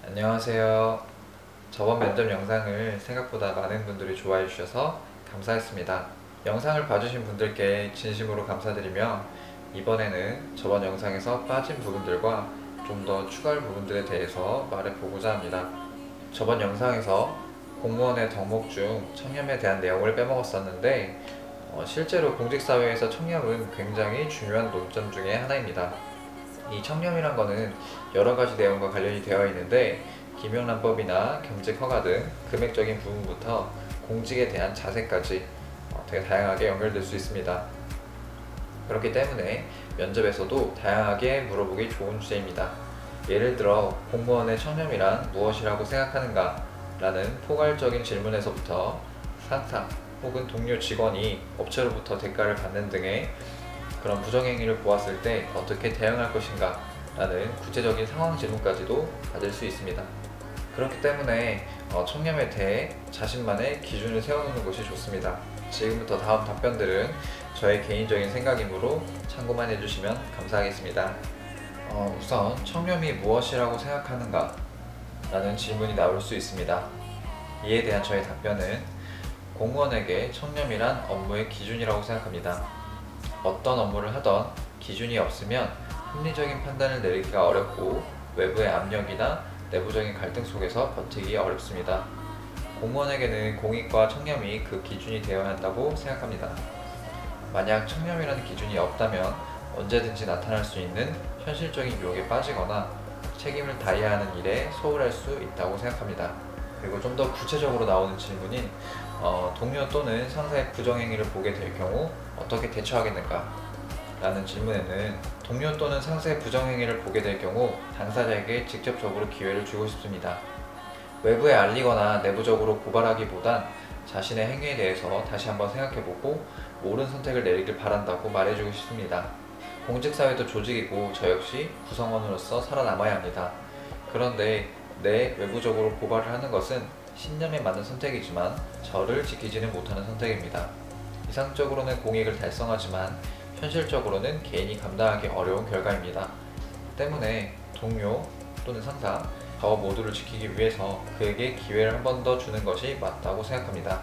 안녕하세요. 저번 면접 영상을 생각보다 많은 분들이 좋아해 주셔서 감사했습니다. 영상을 봐주신 분들께 진심으로 감사드리며 이번에는 저번 영상에서 빠진 부분들과 좀 더 추가할 부분들에 대해서 말해보고자 합니다. 저번 영상에서 공무원의 덕목 중 청렴에 대한 내용을 빼먹었었는데 실제로 공직사회에서 청렴은 굉장히 중요한 논점 중에 하나입니다. 이 청렴이란 거는 여러 가지 내용과 관련이 되어 있는데 김영란법이나 겸직 허가 등 금액적인 부분부터 공직에 대한 자세까지 되게 다양하게 연결될 수 있습니다. 그렇기 때문에 면접에서도 다양하게 물어보기 좋은 주제입니다. 예를 들어 공무원의 청렴이란 무엇이라고 생각하는가? 라는 포괄적인 질문에서부터 상사 혹은 동료 직원이 업체로부터 대가를 받는 등의 그런 부정행위를 보았을 때 어떻게 대응할 것인가 라는 구체적인 상황 질문까지도 받을 수 있습니다. 그렇기 때문에 청렴에 대해 자신만의 기준을 세워놓는 것이 좋습니다. 지금부터 다음 답변들은 저의 개인적인 생각이므로 참고만 해주시면 감사하겠습니다. 우선 청렴이 무엇이라고 생각하는가 라는 질문이 나올 수 있습니다. 이에 대한 저의 답변은 공무원에게 청렴이란 업무의 기준이라고 생각합니다. 어떤 업무를 하던 기준이 없으면 합리적인 판단을 내리기가 어렵고 외부의 압력이나 내부적인 갈등 속에서 버티기 어렵습니다. 공무원에게는 공익과 청렴이 그 기준이 되어야 한다고 생각합니다. 만약 청렴이라는 기준이 없다면 언제든지 나타날 수 있는 현실적인 유혹에 빠지거나 책임을 다해야 하는 일에 소홀할 수 있다고 생각합니다. 그리고 좀 더 구체적으로 나오는 질문인 동료 또는 상사의 부정행위를 보게 될 경우 어떻게 대처하겠는가? 라는 질문에는 동료 또는 상사의 부정행위를 보게 될 경우 당사자에게 직접적으로 기회를 주고 싶습니다. 외부에 알리거나 내부적으로 고발하기보단 자신의 행위에 대해서 다시 한번 생각해보고 옳은 선택을 내리길 바란다고 말해주고 싶습니다. 공직사회도 조직이고 저 역시 구성원으로서 살아남아야 합니다. 그런데 외부적으로 고발을 하는 것은 신념에 맞는 선택이지만 저를 지키지는 못하는 선택입니다. 이상적으로는 공익을 달성하지만 현실적으로는 개인이 감당하기 어려운 결과입니다. 때문에 동료 또는 상사, 저 모두를 지키기 위해서 그에게 기회를 한 번 더 주는 것이 맞다고 생각합니다.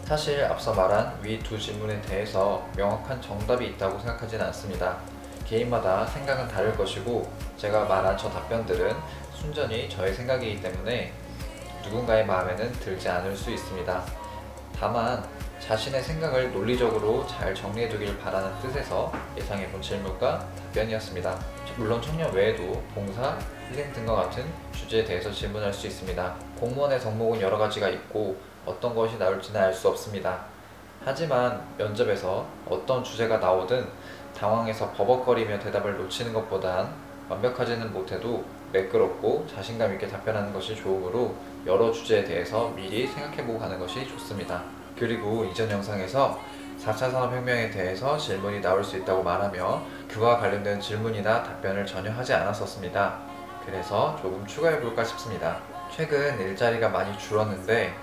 사실 앞서 말한 위 두 질문에 대해서 명확한 정답이 있다고 생각하진 않습니다. 개인마다 생각은 다를 것이고 제가 말한 저 답변들은 순전히 저의 생각이기 때문에 누군가의 마음에는 들지 않을 수 있습니다. 다만 자신의 생각을 논리적으로 잘 정리해두길 바라는 뜻에서 예상해본 질문과 답변이었습니다. 물론 청렴 외에도 봉사, 희생 등과 같은 주제에 대해서 질문할 수 있습니다. 공무원의 덕목은 여러 가지가 있고 어떤 것이 나올지는 알 수 없습니다. 하지만 면접에서 어떤 주제가 나오든 당황해서 버벅거리며 대답을 놓치는 것보단 완벽하지는 못해도 매끄럽고 자신감 있게 답변하는 것이 좋으므로 여러 주제에 대해서 미리 생각해보고 가는 것이 좋습니다. 그리고 이전 영상에서 4차 산업혁명에 대해서 질문이 나올 수 있다고 말하며 그와 관련된 질문이나 답변을 전혀 하지 않았었습니다. 그래서 조금 추가해볼까 싶습니다. 최근 일자리가 많이 줄었는데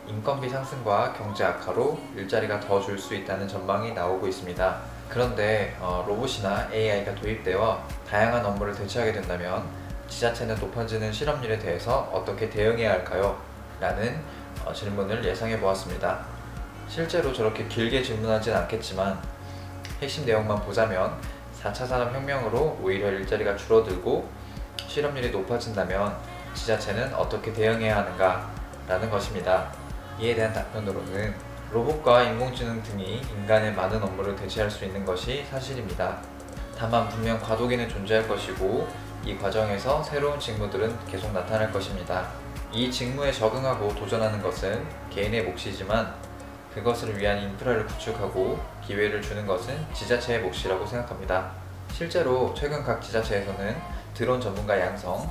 인건비 상승과 경제 악화로 일자리가 더 줄 수 있다는 전망이 나오고 있습니다. 그런데 로봇이나 AI가 도입되어 다양한 업무를 대체하게 된다면 지자체는 높아지는 실업률에 대해서 어떻게 대응해야 할까요? 라는 질문을 예상해 보았습니다. 실제로 저렇게 길게 질문하진 않겠지만 핵심 내용만 보자면 4차 산업혁명으로 오히려 일자리가 줄어들고 실업률이 높아진다면 지자체는 어떻게 대응해야 하는가? 라는 것입니다. 이에 대한 답변으로는 로봇과 인공지능 등이 인간의 많은 업무를 대체할 수 있는 것이 사실입니다. 다만 분명 과도기는 존재할 것이고 이 과정에서 새로운 직무들은 계속 나타날 것입니다. 이 직무에 적응하고 도전하는 것은 개인의 몫이지만 그것을 위한 인프라를 구축하고 기회를 주는 것은 지자체의 몫이라고 생각합니다. 실제로 최근 각 지자체에서는 드론 전문가 양성,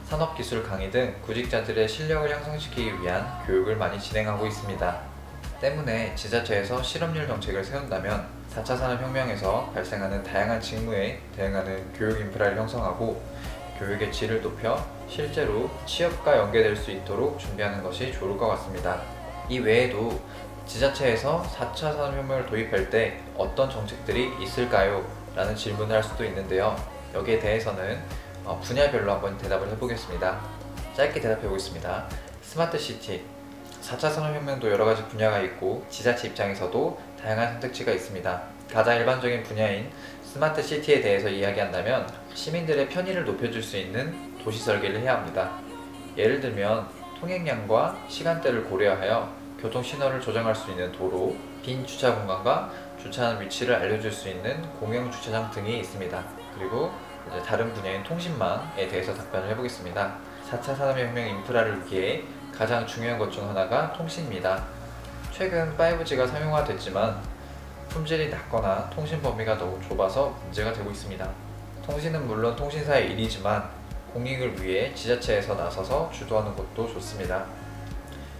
산업기술 강의 등 구직자들의 실력을 향상시키기 위한 교육을 많이 진행하고 있습니다. 때문에 지자체에서 실업률 정책을 세운다면 4차 산업혁명에서 발생하는 다양한 직무에 대응하는 교육 인프라를 형성하고 교육의 질을 높여 실제로 취업과 연계될 수 있도록 준비하는 것이 좋을 것 같습니다. 이 외에도 지자체에서 4차 산업혁명을 도입할 때 어떤 정책들이 있을까요? 라는 질문을 할 수도 있는데요. 여기에 대해서는 분야별로 한번 대답을 해보겠습니다. 짧게 대답해 보겠습니다. 스마트 시티. 4차 산업혁명도 여러가지 분야가 있고 지자체 입장에서도 다양한 선택지가 있습니다. 가장 일반적인 분야인 스마트 시티에 대해서 이야기한다면 시민들의 편의를 높여줄 수 있는 도시 설계를 해야 합니다. 예를 들면 통행량과 시간대를 고려하여 교통 신호를 조정할 수 있는 도로, 빈 주차 공간과 주차하는 위치를 알려줄 수 있는 공영 주차장 등이 있습니다. 그리고 이제 다른 분야인 통신망에 대해서 답변을 해보겠습니다. 4차 산업혁명 인프라를 위해 가장 중요한 것 중 하나가 통신입니다. 최근 5G가 상용화됐지만 품질이 낮거나 통신 범위가 너무 좁아서 문제가 되고 있습니다. 통신은 물론 통신사의 일이지만 공익을 위해 지자체에서 나서서 주도하는 것도 좋습니다.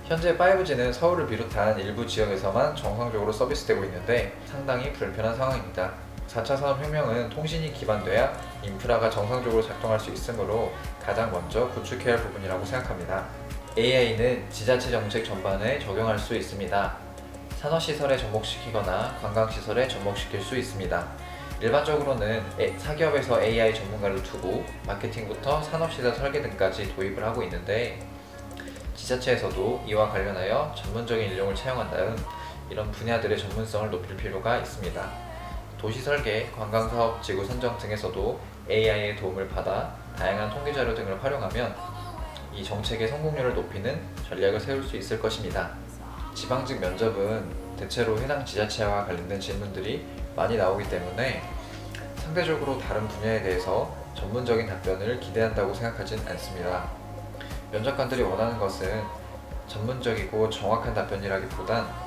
현재 5G는 서울을 비롯한 일부 지역에서만 정상적으로 서비스되고 있는데 상당히 불편한 상황입니다. 4차 산업혁명은 통신이 기반돼야 인프라가 정상적으로 작동할 수 있으므로 가장 먼저 구축해야 할 부분이라고 생각합니다. AI는 지자체 정책 전반에 적용할 수 있습니다. 산업시설에 접목시키거나 관광시설에 접목시킬 수 있습니다. 일반적으로는 사기업에서 AI 전문가를 두고 마케팅부터 산업시설 설계 등까지 도입을 하고 있는데 지자체에서도 이와 관련하여 전문적인 인력을 채용한다는 이런 분야들의 전문성을 높일 필요가 있습니다. 도시설계, 관광사업 지구 선정 등에서도 AI의 도움을 받아 다양한 통계자료 등을 활용하면 이 정책의 성공률을 높이는 전략을 세울 수 있을 것입니다. 지방직 면접은 대체로 해당 지자체와 관련된 질문들이 많이 나오기 때문에 상대적으로 다른 분야에 대해서 전문적인 답변을 기대한다고 생각하진 않습니다. 면접관들이 원하는 것은 전문적이고 정확한 답변이라기보단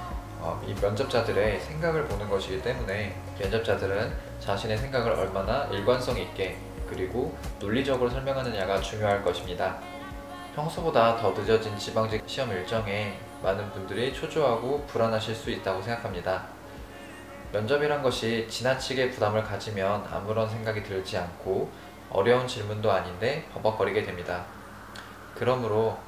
이 면접자들의 생각을 보는 것이기 때문에 면접자들은 자신의 생각을 얼마나 일관성 있게 그리고 논리적으로 설명하느냐가 중요할 것입니다. 평소보다 더 늦어진 지방직 시험 일정에 많은 분들이 초조하고 불안하실 수 있다고 생각합니다. 면접이란 것이 지나치게 부담을 가지면 아무런 생각이 들지 않고 어려운 질문도 아닌데 버벅거리게 됩니다. 그러므로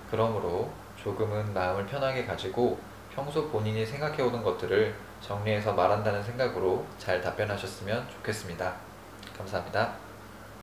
조금은 마음을 편하게 가지고 평소 본인이 생각해오는 것들을 정리해서 말한다는 생각으로 잘 답변하셨으면 좋겠습니다. 감사합니다.